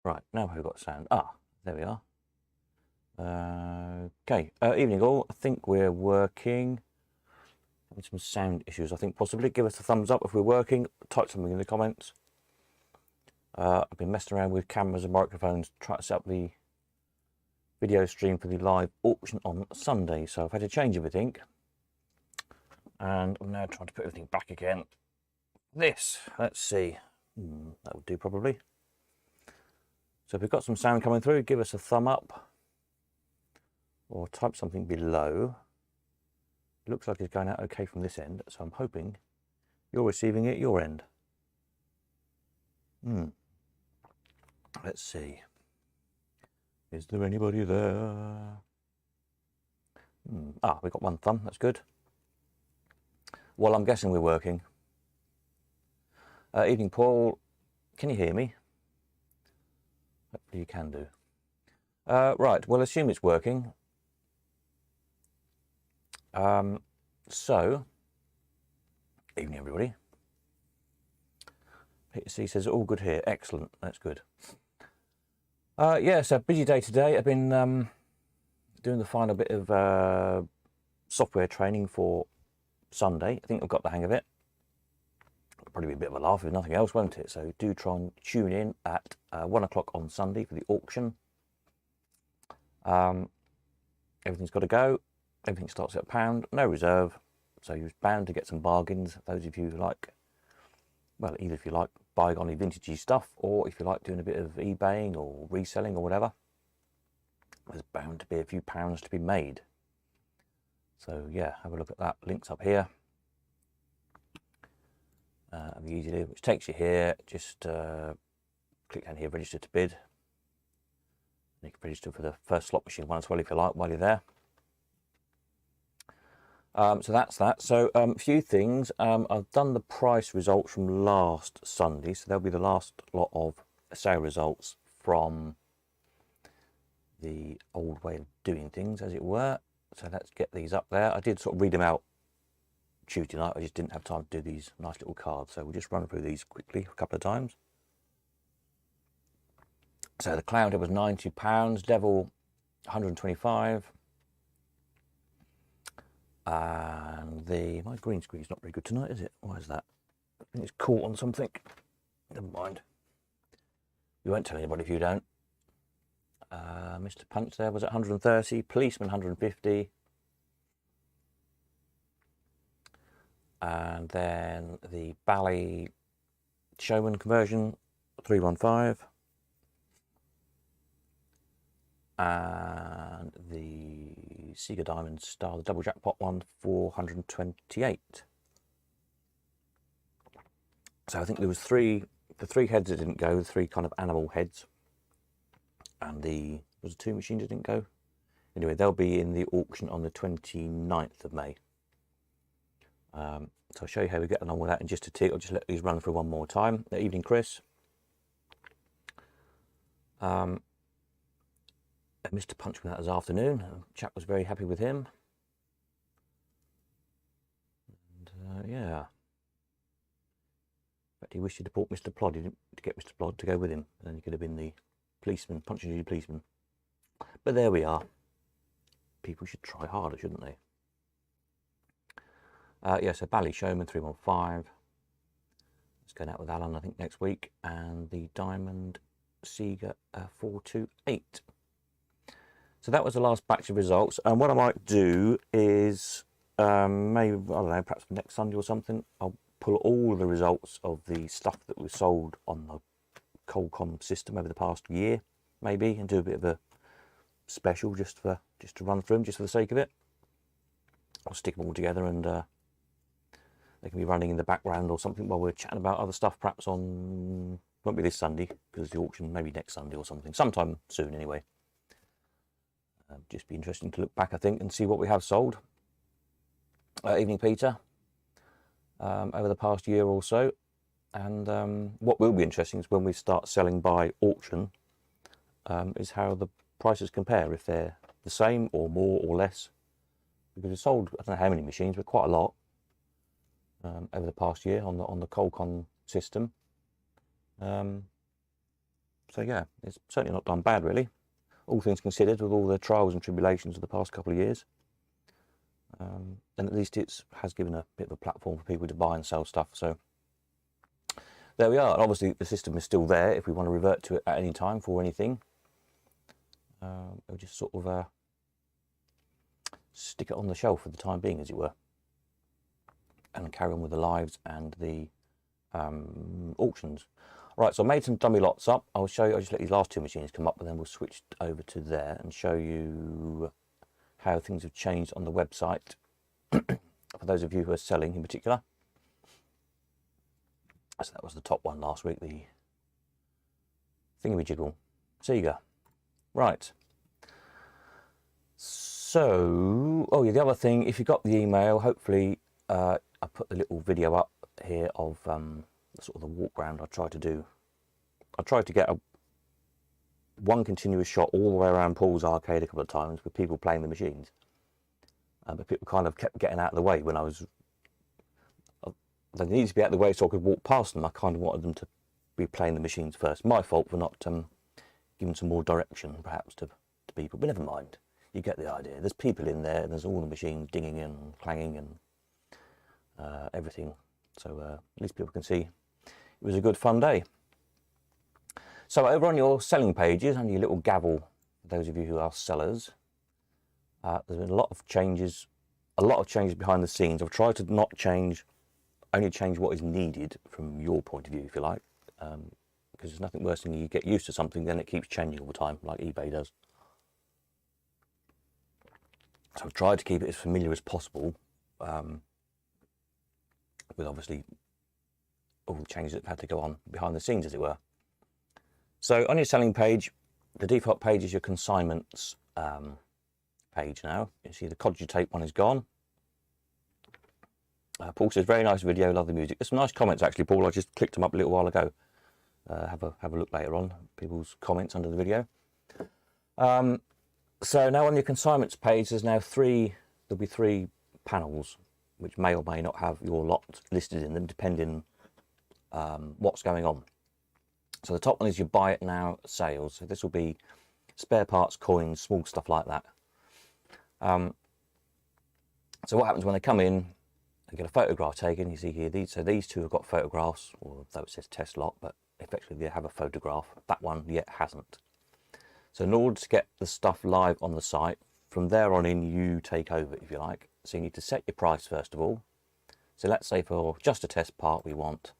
Right, now we've got sound. There we are. Okay, evening all. I think we're working. Having some sound issues, I think possibly. Give us a thumbs up if we're working. Type something in the comments. I've been messing around with cameras and microphones, trying to set up the video stream for the live auction on Sunday. So I've had to change everything. And I'm now trying to put everything back again. Let's see. That would do probably. So if we've got some sound coming through, give us a thumb up or type something below. It looks like it's going out okay from this end, so I'm hoping you're receiving it at your end. Let's see. Is there anybody there? We've got one thumb, that's good. Well, I'm guessing we're working. Evening, Paul. Can you hear me? Hopefully you can do. Right, well, assume it's working. So, evening everybody. Peter C says, all good here. Excellent, that's good. Yeah, so busy day today. I've been doing the final bit of software training for Sunday. I think I've got the hang of it. It'll probably be a bit of a laugh if nothing else, won't it? So do try and tune in at 1 o'clock on Sunday for the auction. Everything's got to go. Everything starts at £1, no reserve. So you're bound to get some bargains. Those of you who like, well, either if you like bygone vintagey stuff, or if you like doing a bit of eBaying or reselling or whatever, there's bound to be a few pounds to be made. So yeah, have a look at that. Links up here. Easily, which takes you here. Just click down here, register to bid. You can register for the first slot machine one as well if you like while you're there. So that's that. So a few things. I've done the price results from last Sunday, so there'll be the last lot of sale results from the old way of doing things, as it were. So let's get these up there. I did sort of read them out Tuesday night. I just didn't have time to do these nice little cards, so we'll just run through these quickly a couple of times. So the Clouder was £90, Devil 125. And my green screen's not very good tonight, is it? Why is that? I think it's caught on something. Never mind. You won't tell anybody if you don't. Mr. Punch there was at 130. Policeman 150. And then the Bally Showman conversion 315. And the Sega Diamond Star, the double jackpot one, 428. So I think there was the three heads that didn't go, the three kind of animal heads, and was the two machines that didn't go. Anyway, they'll be in the auction on the 29th of May. So I'll show you how we get along with that in just a tick. I'll just let these run through one more time. Good evening, Chris. Mr. Punch went out this afternoon. The chap was very happy with him. And yeah. In fact, he wished he'd bought Mr. Plod. He didn't get Mr. Plod to go with him. Then he could have been the policeman, Punch and Judy policeman. But there we are. People should try harder, shouldn't they? Yeah, so Bally Showman 315. It's going out with Alan, I think, next week. And the Diamond Sega 428. So that was the last batch of results, and what I might do is maybe, I don't know, perhaps next Sunday or something, I'll pull all the results of the stuff that was sold on the Colcom system over the past year, maybe, and do a bit of a special just to run through them, just for the sake of it. I'll stick them all together, and they can be running in the background or something while we're chatting about other stuff, perhaps on, won't be this Sunday because the auction, maybe next Sunday or something, sometime soon anyway. Just be interesting to look back, I think, and see what we have sold. Evening, Peter. Over the past year or so, and what will be interesting is when we start selling by auction, is how the prices compare, if they're the same or more or less, because we sold, I don't know how many machines, but quite a lot over the past year on the Colcon system. So So yeah, it's certainly not done bad really, all things considered, with all the trials and tribulations of the past couple of years. And at least it has given a bit of a platform for people to buy and sell stuff. So there we are. And obviously the system is still there if we want to revert to it at any time for anything. We'll just sort of stick it on the shelf for the time being, as it were, and carry on with the lives and the auctions. Right, so I made some dummy lots up. I'll show you. I'll just let these last two machines come up, and then we'll switch over to there and show you how things have changed on the website for those of you who are selling in particular. So that was the top one last week, the thingamajiggle Sega. Right. So, oh yeah, the other thing, if you got the email, hopefully I put the little video up here of sort of the walk round I tried to do. I tried to get one continuous shot all the way around Paul's arcade a couple of times with people playing the machines. But people kind of kept getting out of the way when they needed to be out of the way so I could walk past them. I kind of wanted them to be playing the machines first. My fault for not giving some more direction perhaps to people, but never mind. You get the idea. There's people in there and there's all the machines dinging and clanging and everything. So at least people can see it was a good fun day. So over on your selling pages and your little gavel, those of you who are sellers, there's been a lot of changes behind the scenes. I've tried to not only change what is needed from your point of view, if you like, because there's nothing worse than you get used to something, then it keeps changing all the time, like eBay does. So I've tried to keep it as familiar as possible, with obviously all the changes that have had to go on behind the scenes, as it were. So on your selling page, the default page is your consignments page now. You see the Cogitape one is gone. Paul says, very nice video, love the music. There's some nice comments actually, Paul. I just clicked them up a little while ago. Have a look later on, people's comments under the video. So now on your consignments page, there'll be three panels, which may or may not have your lot listed in them, depending what's going on. So the top one is your buy it now sales. So this will be spare parts, coins, small stuff like that. So what happens when they come in, they get a photograph taken. You see here, these two have got photographs, although it says test lot, but effectively they have a photograph. That one yet hasn't. So in order to get the stuff live on the site, from there on in you take over, if you like. So you need to set your price first of all. So let's say for just a test part we want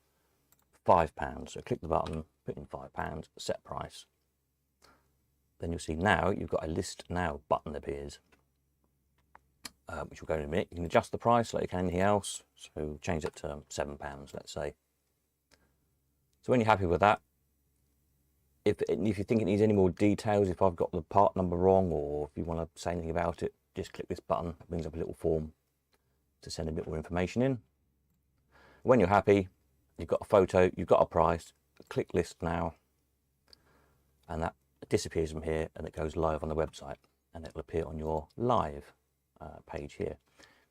£5. So click the button, put in £5, set price. Then you'll see now you've got a list now button appears, which we'll go in a minute. You can adjust the price like you can anything else. So change it to £7, let's say. So when you're happy with that, if you think it needs any more details, if I've got the part number wrong, or if you want to say anything about it, just click this button. It brings up a little form to send a bit more information in. When you're happy, you've got a photo, you've got a price, click list now, and that disappears from here and it goes live on the website, and it will appear on your live page here.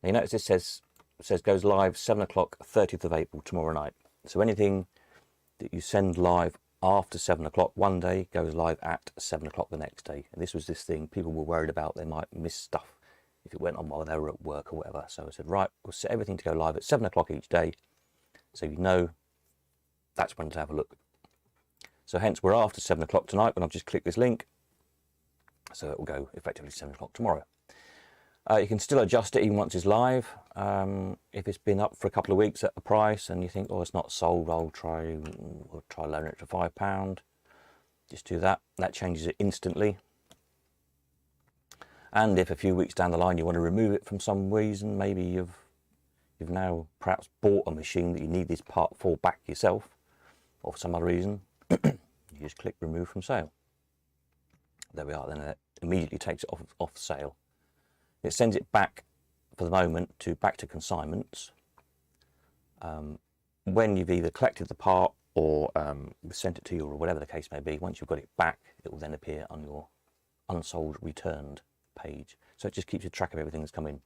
Now you notice this says goes live 7 o'clock 30th of April, tomorrow night. So anything that you send live after 7 o'clock one day goes live at 7 o'clock the next day. And this was this thing people were worried about, they might miss stuff if it went on while they were at work or whatever. So I said, right, we'll set everything to go live at 7 o'clock each day, so you know that's when to have a look. So hence we're after 7 o'clock tonight when I've just clicked this link, so it will go effectively 7 o'clock tomorrow. You can still adjust it even once it's live. If it's been up for a couple of weeks at a price and you think, oh, it's not sold, I'll try lowering it to £5. Just do that. That changes it instantly. And if a few weeks down the line you want to remove it from some reason, maybe you've now perhaps bought a machine that you need this part for back yourself, or for some other reason, you just click remove from sale. There we are. Then it immediately takes it off sale. It sends it back for the moment back to consignments. When you've either collected the part or sent it to you, or whatever the case may be, once you've got it back, it will then appear on your unsold returned page. So it just keeps a track of everything that's come in.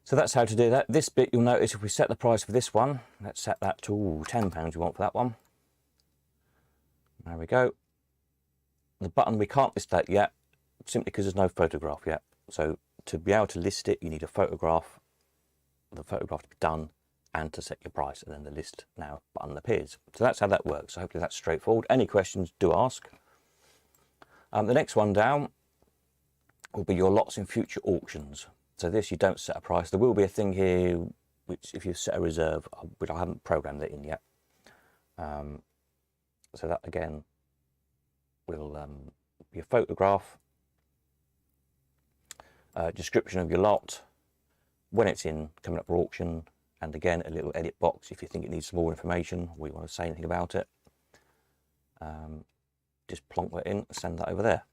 So that's how to do that. This bit, you'll notice if we set the price for this one, let's set that to £10 we want for that one. There we go. The button, we can't list that yet, simply because there's no photograph yet. So to be able to list it, you need a photograph, the photograph to be done, and to set your price, and then the list now button appears. So that's how that works. So hopefully that's straightforward. Any questions, do ask. The next one down will be your lots in future auctions. So this, you don't set a price. There will be a thing here, which if you set a reserve, which I haven't programmed it in yet. So that again will be a photograph, description of your lot, when it's in, coming up for auction, and again a little edit box if you think it needs some more information or you want to say anything about it. Just plonk that in, send that over there.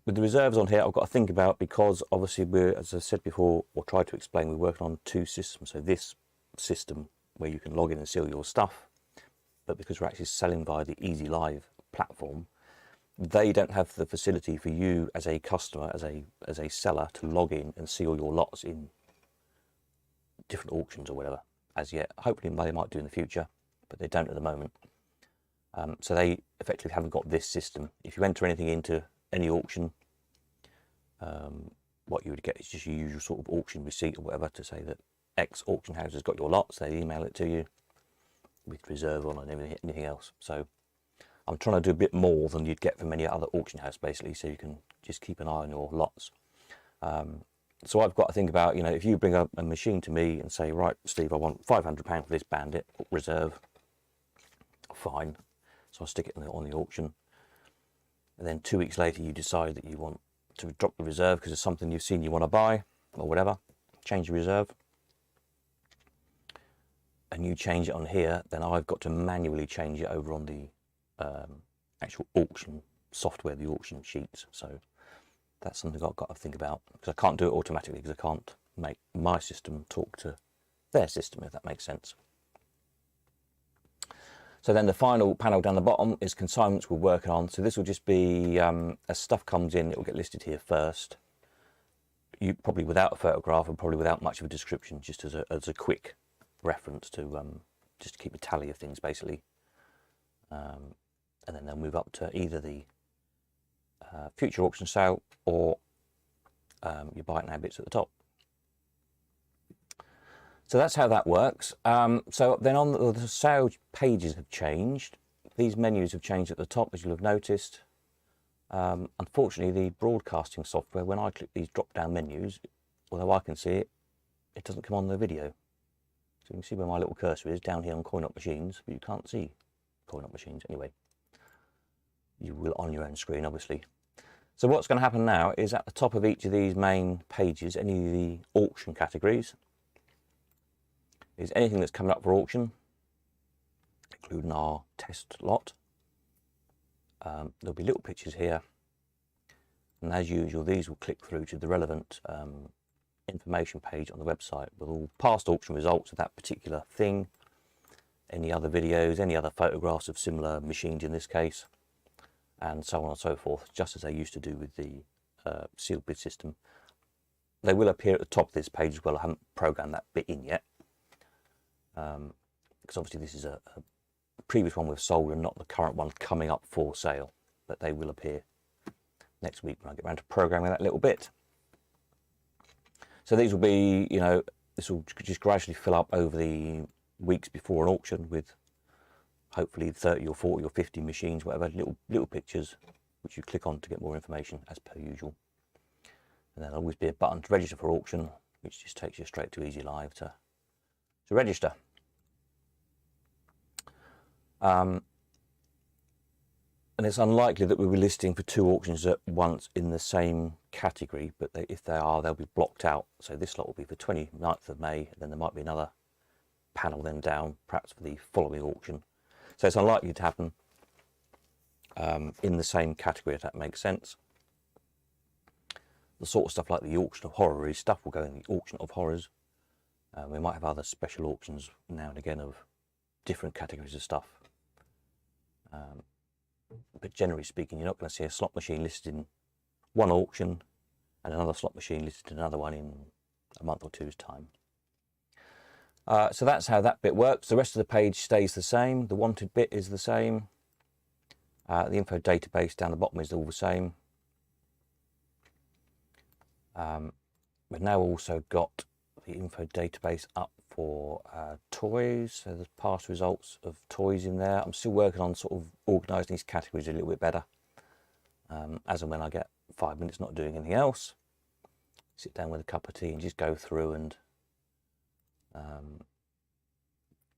With the reserves on here, I've got to think about, because obviously we're, as I said before, or tried to explain, we're working on two systems. So this system where you can log in and seal your stuff, but because we're actually selling via the Easy Live platform, they don't have the facility for you as a customer, as a seller, to log in and seal your lots in different auctions or whatever as yet. Hopefully they might do in the future, but they don't at the moment. So they effectively haven't got this system. If you enter anything into any auction, what you would get is just your usual sort of auction receipt or whatever to say that X auction house has got your lots. They email it to you with reserve on and anything else. So I'm trying to do a bit more than you'd get from any other auction house, basically, so you can just keep an eye on your lots. So I've got to think about, you know, if you bring a machine to me and say, right, Steve, I want £500 for this Bandit reserve, fine. So I'll stick it on the auction. And then 2 weeks later, you decide that you want to drop the reserve because it's something you've seen you want to buy or whatever, change the reserve. And you change it on here, then I've got to manually change it over on the actual auction software, the auction sheets. So that's something I've got to think about, because I can't do it automatically, because I can't make my system talk to their system, if that makes sense. So then the final panel down the bottom is consignments we're working on. So this will just be, as stuff comes in, it will get listed here first. You probably without a photograph and probably without much of a description, just as a quick reference to just to keep a tally of things, basically. And then they'll move up to either the future auction sale or your buy it now bits at the top. So that's how that works. So then on the sale pages have changed. These menus have changed at the top, as you'll have noticed. Unfortunately, the broadcasting software, when I click these drop-down menus, although I can see it, it doesn't come on the video. So you can see where my little cursor is down here on Coin Op Machines, but you can't see Coin Op Machines anyway. You will on your own screen, obviously. So what's going to happen now is at the top of each of these main pages, any of the auction categories, is anything that's coming up for auction, including our test lot. There'll be little pictures here, and as usual, these will click through to the relevant information page on the website with all past auction results of that particular thing, any other videos, any other photographs of similar machines in this case, and so on and so forth, just as they used to do with the sealed bid system. They will appear at the top of this page as well. I haven't programmed that bit in yet, because obviously this is a previous one we've sold and not the current one coming up for sale, but they will appear next week when I get around to programming that little bit. So these will be, you know, this will just gradually fill up over the weeks before an auction with hopefully 30 or 40 or 50 machines, whatever, little pictures which you click on to get more information as per usual. And there'll always be a button to register for auction, which just takes you straight to Easy Live to register. And it's unlikely that we'll be listing for 2 auctions at once in the same category, but if they are, they'll be blocked out. So this lot will be for 29th of May, and then there might be another panel then down, perhaps for the following auction. So it's unlikely to happen in the same category, if that makes sense. The sort of stuff like the auction of horror stuff will go in the auction of horrors. We might have other special auctions now and again of different categories of stuff. But generally speaking, you're not going to see a slot machine listed in one auction and another slot machine listed in another one in a month or two's time. So that's how that bit works. The rest of the page stays the same. The wanted bit is the same. The info database down the bottom is all the same. We've now also got the info database up for toys, so there's past results of toys in there. I'm still working on sort of organising these categories a little bit better. As and when I get 5 minutes not doing anything else, sit down with a cup of tea and just go through and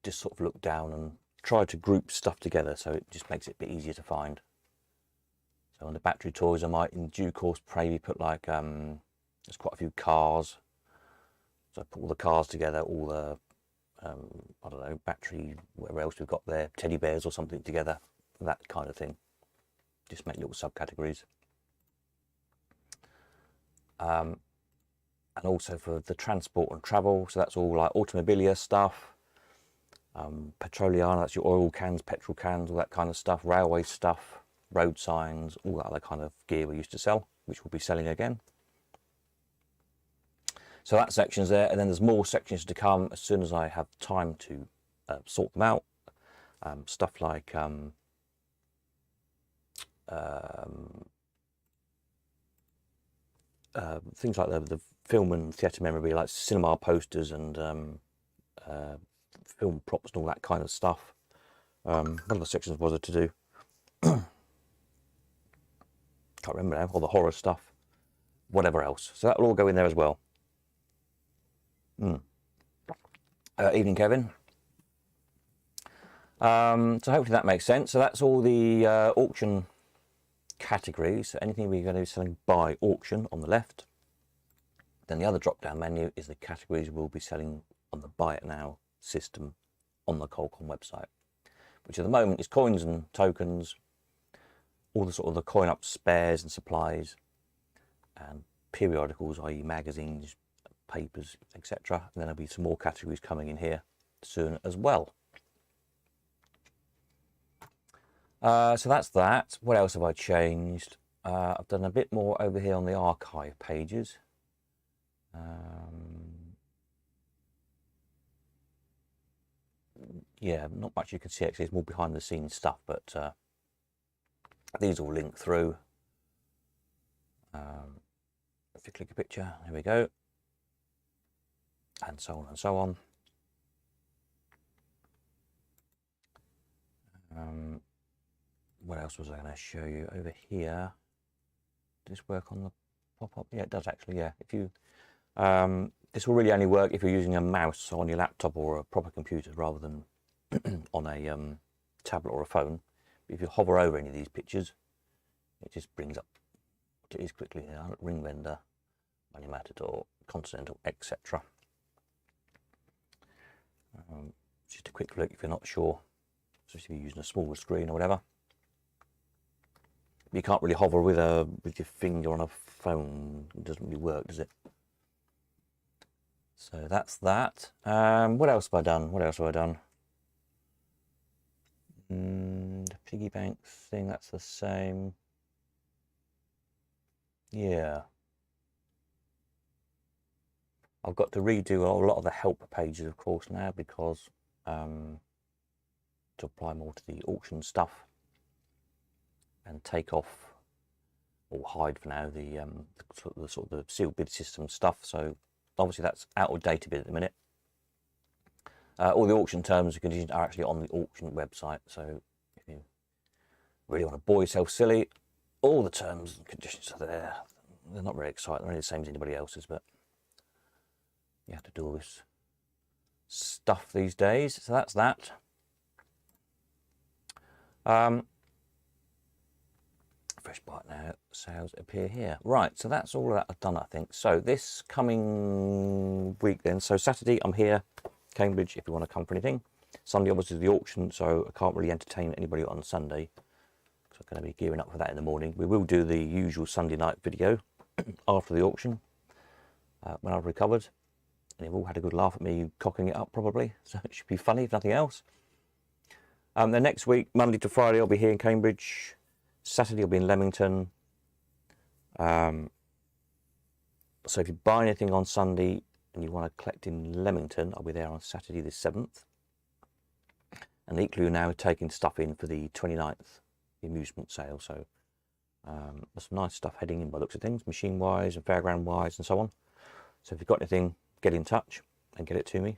just sort of look down and try to group stuff together, so it just makes it a bit easier to find. So on the battery toys, I might in due course maybe put like there's quite a few cars, so I put all the cars together, all the I don't know, battery, whatever else we've got there, teddy bears or something together, that kind of thing. Just make little subcategories. And also for the transport and travel, so that's all like automobilia stuff, petroliana, that's your oil cans, petrol cans, all that kind of stuff, railway stuff, road signs, all that other kind of gear we used to sell, which we'll be selling again. So that section's there, and then there's more sections to come as soon as I have time to sort them out. Stuff like things like the film and theatre memorabilia, like cinema posters and film props and all that kind of stuff. One of the sections was to do, can't remember now, all the horror stuff, whatever else. So that will all go in there as well. Evening, Kevin. So hopefully that makes sense. So that's all the auction categories. So anything we're going to be selling by auction on the left. Then the other drop-down menu is the categories we'll be selling on the Buy It Now system on the Colecon website, which at the moment is coins and tokens, all the sort of the coin up spares and supplies, and periodicals, i.e. magazines, papers, etc. And then there'll be some more categories coming in here soon as well. So that's that. What else have I changed? I've done a bit more over here on the archive pages. Yeah, not much you can see actually, it's more behind the scenes stuff, but these all link through. If you click a picture, there we go, and so on and so on. What else was I going to show you over here? Does this work on the pop-up? Yeah, it does actually, yeah. If you this will really only work if you're using a mouse on your laptop or a proper computer rather than on a tablet or a phone. If you hover over any of these pictures, it just brings up what it is quickly. Ring Vendor, Money Matador, Continental, etc. Just a quick look if you're not sure, especially if you're using a smaller screen or whatever. You can't really hover with your finger on a phone. It doesn't really work, does it? So that's that. What else have I done? What else have I done? The piggy bank thing, that's the same. Yeah. I've got to redo a lot of the help pages, of course, now, because to apply more to the auction stuff and take off or hide for now the sort of the sealed bid system stuff. So obviously that's out of date a bit at the minute. All the auction terms and conditions are actually on the auction website. So if you really want to bore yourself silly, all the terms and conditions are there. They're not very exciting. They're only the same as anybody else's, but you have to do all this stuff these days. So that's that. Fresh Buy It Now sales appear here. Right, so that's all of that I've done, I think. So this coming week then, so Saturday I'm here, Cambridge, if you want to come for anything. Sunday obviously the auction, so I can't really entertain anybody on Sunday, because I'm going to be gearing up for that in the morning. We will do the usual Sunday night video after the auction, when I've recovered. And you've all had a good laugh at me cocking it up probably, so it should be funny if nothing else. Then next week, Monday to Friday, I'll be here in Cambridge. Saturday I'll be in Leamington. So if you buy anything on Sunday and you want to collect in Leamington, I'll be there on Saturday the 7th. And equally now taking stuff in for the 29th the amusement sale. So there's some nice stuff heading in by the looks of things, machine wise and fairground wise and so on. So if you've got anything, get in touch and get it to me.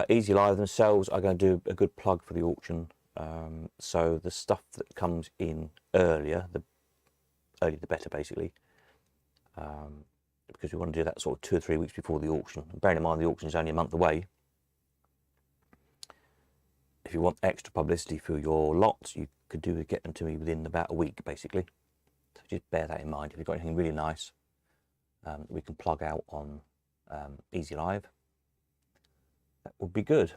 Easy Live themselves are going to do a good plug for the auction. So the stuff that comes in earlier, the earlier the better, basically, because we want to do that sort of 2 or 3 weeks before the auction. And bearing in mind the auction is only a month away, if you want extra publicity for your lots, you could get them to me within about a week, basically. So just bear that in mind. If you've got anything really nice, we can plug out on Easy Live. That would be good.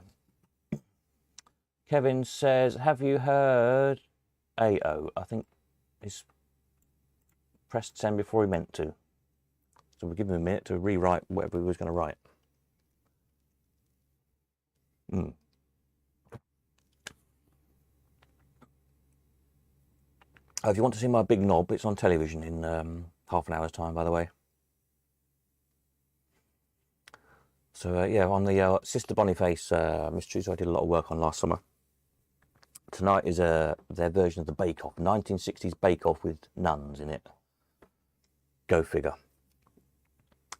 Kevin says, have you heard AO? I think he's pressed send before he meant to. So we'll give him a minute to rewrite whatever he was going to write. If you want to see my big knob, it's on television in half an hour's time, by the way. So yeah, on the Sister Boniface mysteries I did a lot of work on last summer. Tonight is their version of the Bake Off, 1960s Bake Off with nuns in it. Go figure.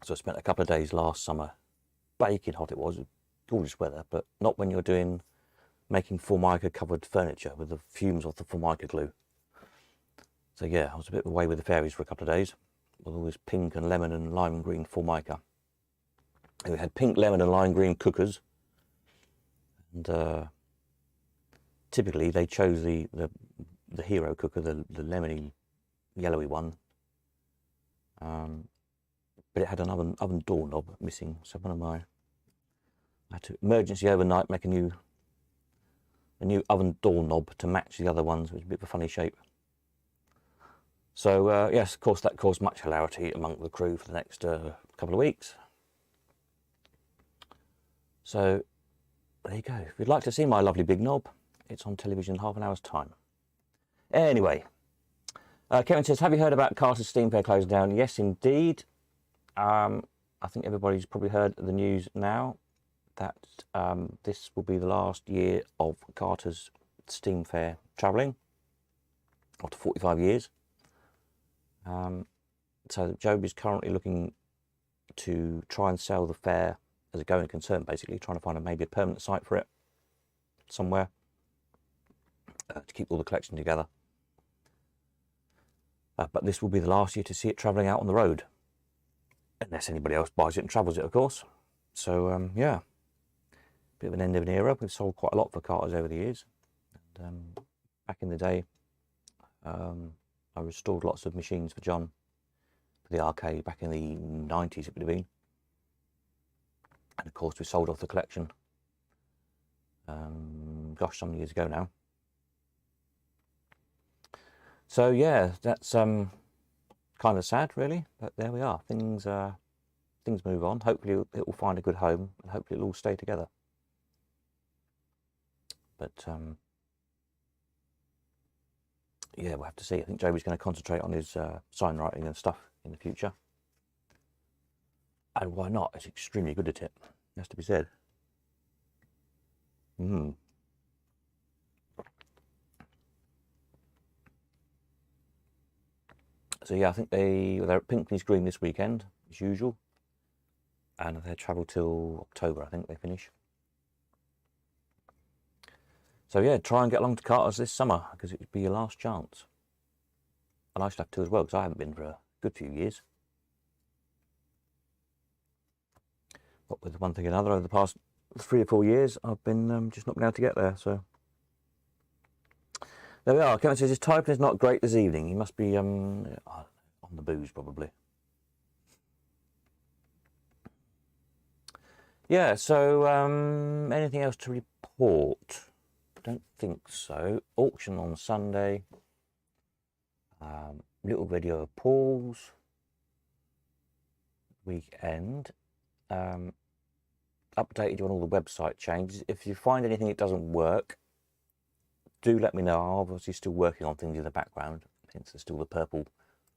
So I spent a couple of days last summer, baking hot it was, gorgeous weather, but not when you're making Formica covered furniture with the fumes off the Formica glue. So yeah, I was a bit away with the fairies for a couple of days, with all this pink and lemon and lime green Formica. And we had pink, lemon and lime green cookers, and typically they chose the hero cooker, the lemony yellowy one, but it had an oven doorknob missing. So I had to emergency overnight make a new oven doorknob to match the other ones, which was a bit of a funny shape. So yes, of course that caused much hilarity among the crew for the next couple of weeks. So there you go. If you'd like to see my lovely big knob, it's on television in half an hour's time. Anyway, Kevin says, have you heard about Carter's Steam Fair closing down? Yes, indeed. I think everybody's probably heard the news now that this will be the last year of Carter's Steam Fair travelling after 45 years. So Job is currently looking to try and sell the fair as a going concern, basically trying to find maybe a permanent site for it somewhere to keep all the collection together. But this will be the last year to see it travelling out on the road, unless anybody else buys it and travels it, of course. So yeah, bit of an end of an era. We've sold quite a lot for Carters over the years. And, back in the day, I restored lots of machines for John for the arcade back in the 90s, it would have been. And of course we sold off the collection, gosh, some years ago now. So yeah, that's kind of sad really, but there we are. Things move on. Hopefully it will find a good home, and hopefully it'll all stay together. But yeah, we'll have to see. I think Joey's going to concentrate on his sign writing and stuff in the future. And why not? It's extremely good at it, has to be said. So yeah, I think they're at Pinckney's Green this weekend, as usual. And they travel till October, I think they finish. So yeah, try and get along to Carter's this summer, because it would be your last chance. And I should have to as well, because I haven't been for a good few years. But with one thing or another, over the past 3 or 4 years, I've been just not been able to get there. So there we are. Kevin says his typing is not great this evening. He must be on the booze, probably. Yeah. So anything else to report? Don't think so. Auction on Sunday. Little video of Paul's weekend. Updated you on all the website changes. If you find anything that doesn't work, do let me know. I'm obviously still working on things in the background, hence there's still the purple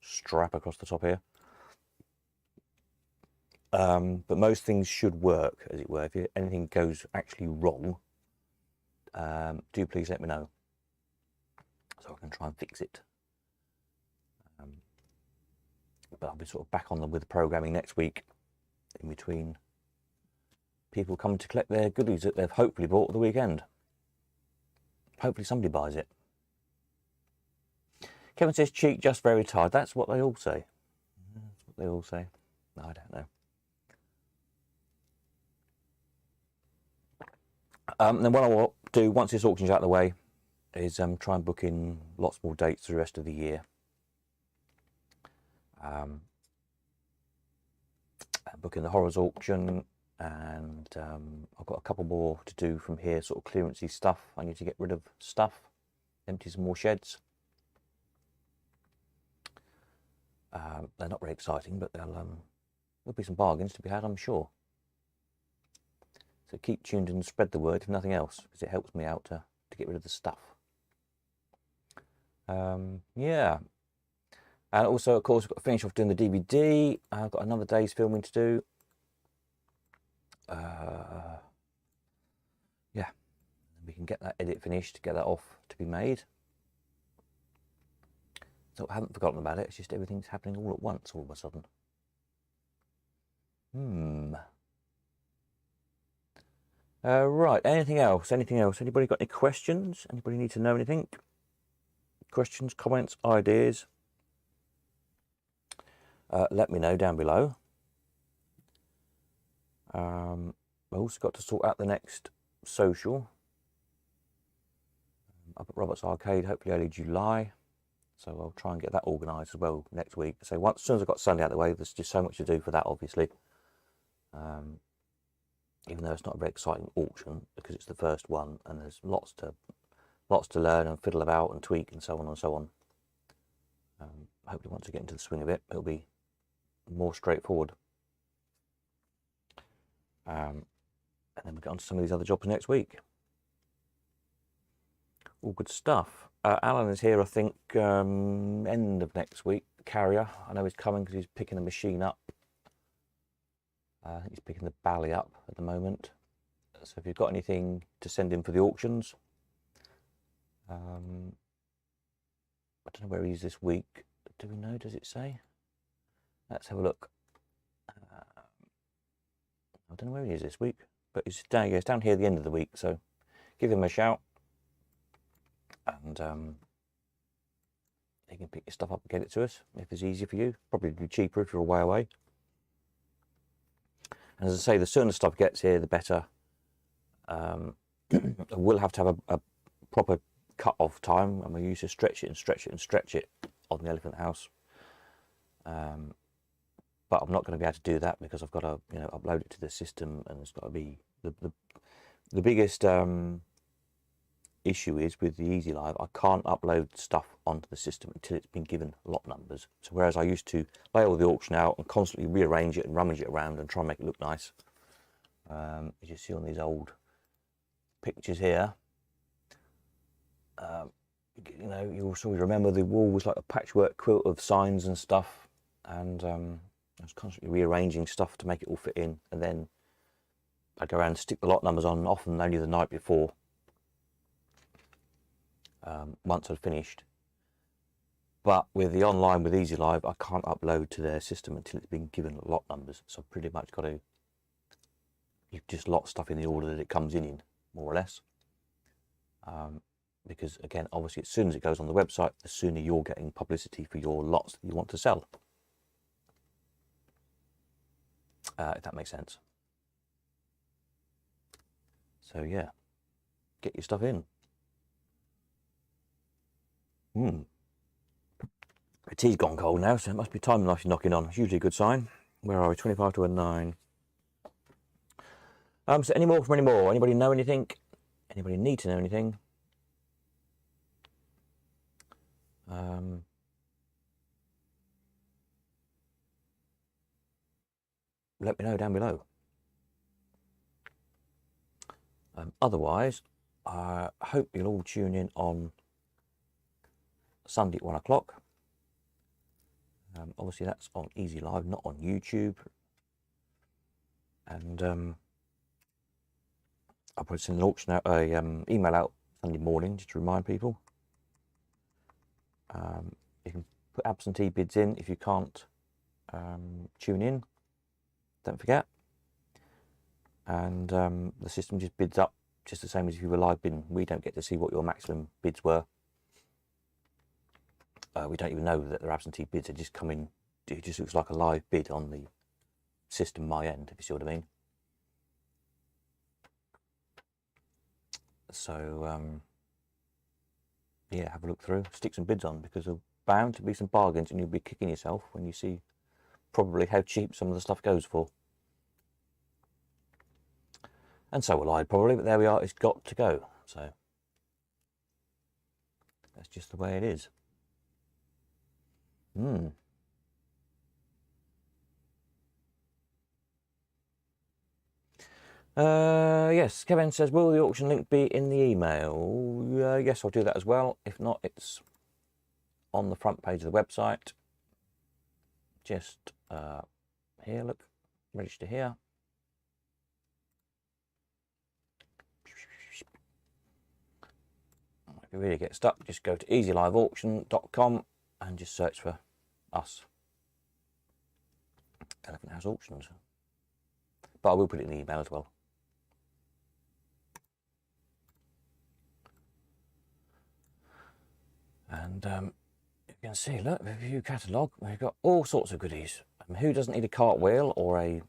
strap across the top here. But most things should work, as it were. If anything goes actually wrong, do please let me know. so I can try and fix it. But I'll be sort of back on them with programming next week, in between people coming to collect their goodies that they've hopefully bought at the weekend. Hopefully somebody buys it. Kevin says, cheek, just very tired. That's what they all say. That's what they all say. No, I don't know. Then what I will do, once this auction's out of the way, is try and book in lots more dates for the rest of the year. Book in the horrors auction, and I've got a couple more to do from here, sort of clearancey stuff. I need to get rid of stuff, empty some more sheds. They're not very exciting, but there'll be some bargains to be had, I'm sure. So keep tuned and spread the word, if nothing else, because it helps me out to get rid of the stuff. Yeah. And also, of course, we've got to finish off doing the DVD. I've got another day's filming to do. Yeah, we can get that edit finished, get that off to be made. So I haven't forgotten about it. It's just everything's happening all at once, all of a sudden. Right, anything else? Anything else? Anybody got any questions? Anybody need to know anything? Questions, comments, ideas? Let me know down below. I've also got to sort out the next social up at Roberts Arcade, hopefully early July. So I'll try and get that organised as well next week. So as soon as I've got Sunday out of the way, there's just so much to do for that, obviously. Even though it's not a very exciting auction, because it's the first one, and there's lots to learn and fiddle about and tweak and so on and so on. Hopefully once I get into the swing of it, it'll be more straightforward. And then we'll get on to some of these other jobs next week. All good stuff. Alan is here, I think, end of next week. Carrier, I know he's coming because he's picking a machine up. I think he's picking the Bally up at the moment. So if you've got anything to send in for the auctions, I don't know where he is this week. Do we know? Does it say? Let's have a look. I don't know where he is this week, but he's down here at the end of the week. So give him a shout, and he can pick your stuff up and get it to us if it's easier for you. Probably be cheaper if you're a way away. And as I say, the sooner stuff gets here, the better. We'll have to have a proper cut-off time, and we used to stretch it and stretch it and stretch it on the Elephant House. But I'm not going to be able to do that because I've got to, upload it to the system, and it's got to be the biggest issue is with the Easy Live. I can't upload stuff onto the system until it's been given lot numbers. So whereas I used to lay all the auction out and constantly rearrange it and rummage it around and try and make it look nice, as you see on these old pictures here, you'll sort of remember the wall was like a patchwork quilt of signs and stuff, and I was constantly rearranging stuff to make it all fit in, and then I'd go around and stick the lot numbers on, often only the night before, once I'd finished. But with the online, with Easy Live, I can't upload to their system until it's been given lot numbers, so I've pretty much got to just lot stuff in the order that it comes in, more or less. Because again, obviously, as soon as it goes on the website, the sooner you're getting publicity for your lots that you want to sell. If that makes sense. So yeah, get your stuff in. The tea's gone cold now, so it must be time enough you're knocking on. It's usually a good sign. Where are we? 25 to a 9. So any more from any more? Anybody know anything? Anybody need to know anything? Let me know down below. Otherwise, I hope you'll all tune in on Sunday at 1 o'clock. Obviously, that's on Easy Live, not on YouTube. And I'll probably send an auction out, email out Sunday morning just to remind people. You can put absentee bids in if you can't tune in, don't forget. And the system just bids up just the same as if you were live bidding. We don't get to see what your maximum bids were. We don't even know that they're absentee bids. They just come in. It just looks like a live bid on the system my end, if you see what I mean. So yeah, have a look through, stick some bids on, because there's bound to be some bargains, and you'll be kicking yourself when you see probably how cheap some of the stuff goes for. And so will I probably, but there we are, it's got to go. So that's just the way it is. Yes, Kevin says, will the auction link be in the email? Yes, I'll do that as well. If not, it's on the front page of the website. Just here, look, register here. If you really get stuck, just go to easyliveauction.com and just search for us, Elephant House Auctions. But I will put it in the email as well. And you can see, look, review catalogue, we've got all sorts of goodies. Who doesn't need a cartwheel or a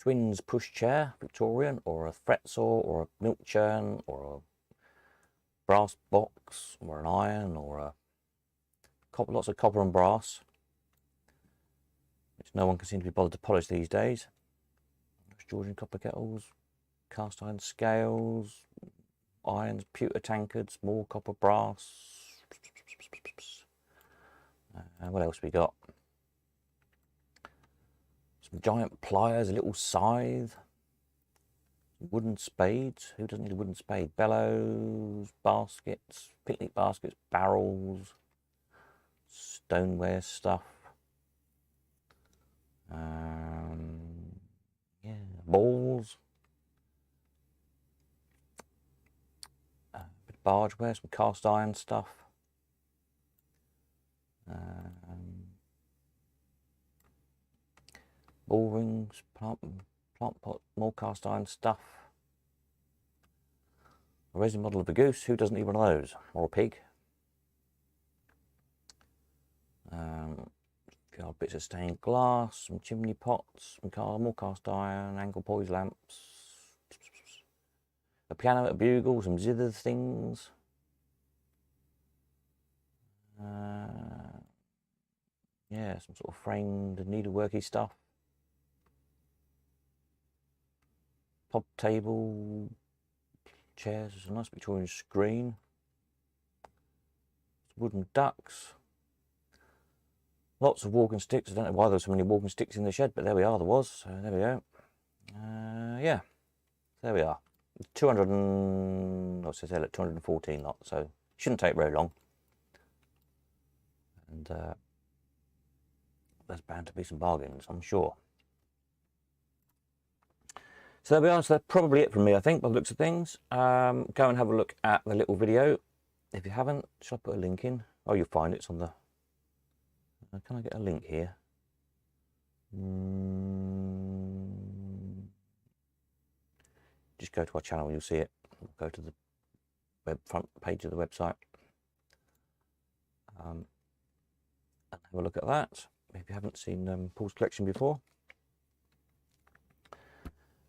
twins push chair, Victorian, or a fret saw, or a milk churn, or a brass box, or an iron, or a lots of copper and brass, which no one can seem to be bothered to polish these days. Georgian copper kettles, cast iron scales, irons, pewter tankards, more copper brass. What else we got? Some giant pliers, a little scythe, wooden spades. Who doesn't need a wooden spade? Bellows, baskets, picnic baskets, barrels, stoneware stuff. Yeah, balls. Bit of bargeware, some cast iron stuff. Ball rings, plant pot, more cast iron stuff. A resin model of a goose. Who doesn't need one of those? Or a pig. Bits of stained glass, some chimney pots, some more cast iron, angle poise lamps, a piano, a bugle, some zither things. Yeah, some sort of framed needleworky stuff. Pub table, chairs, there's a nice Victorian screen. Wooden ducks. Lots of walking sticks. I don't know why there's so many walking sticks in the shed, but there we are, there was. So there we go. Yeah, there we are. 214 lot, so shouldn't take very long. And there's bound to be some bargains, I'm sure. So there we are. So that's probably it from me, I think, by the looks of things. Go and have a look at the little video. If you haven't, shall I put a link in? Oh, you'll find it's on the... Can I get a link here? Just go to our channel, you'll see it. Go to the front page of the website. And have a look at that if you haven't seen Paul's collection before.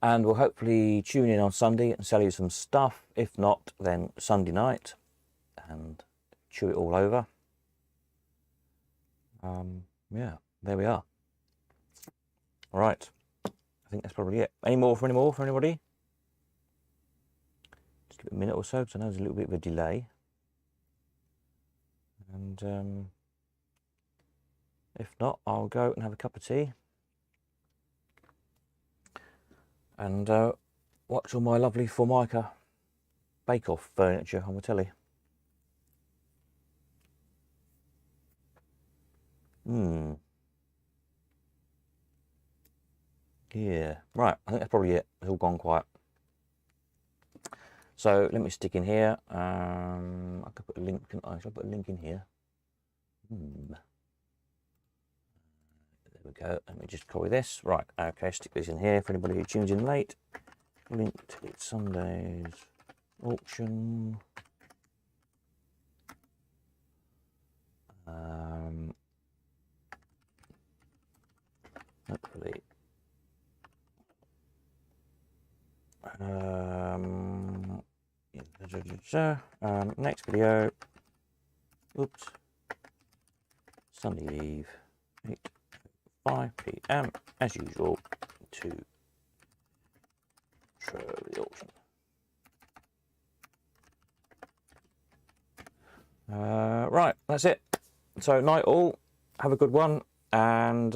And we'll hopefully tune in on Sunday and sell you some stuff. If not, then Sunday night and chew it all over. Yeah, there we are. All right, I think that's probably it. Any more for anybody? Just give it a minute or so, because I know there's a little bit of a delay. And if not, I'll go and have a cup of tea and watch all my lovely Formica bake-off furniture on the telly. Yeah, right, I think that's probably it. It's all gone quiet. So let me stick in here. I could put a link, couldn't I? Should I put a link in here? There we go. Let me just copy this. Right, okay, stick these in here for anybody who tunes in late. Link to Sunday's auction. Hopefully. Next video. Oops. Sunday Eve, 8:05 p.m. as usual to show the auction. Right, that's it. So night all. Have a good one, and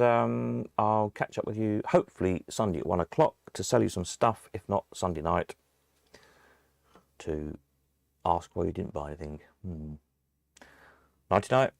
I'll catch up with you hopefully Sunday at 1 o'clock to sell you some stuff, if not Sunday night, to ask why you didn't buy anything. Nighty night.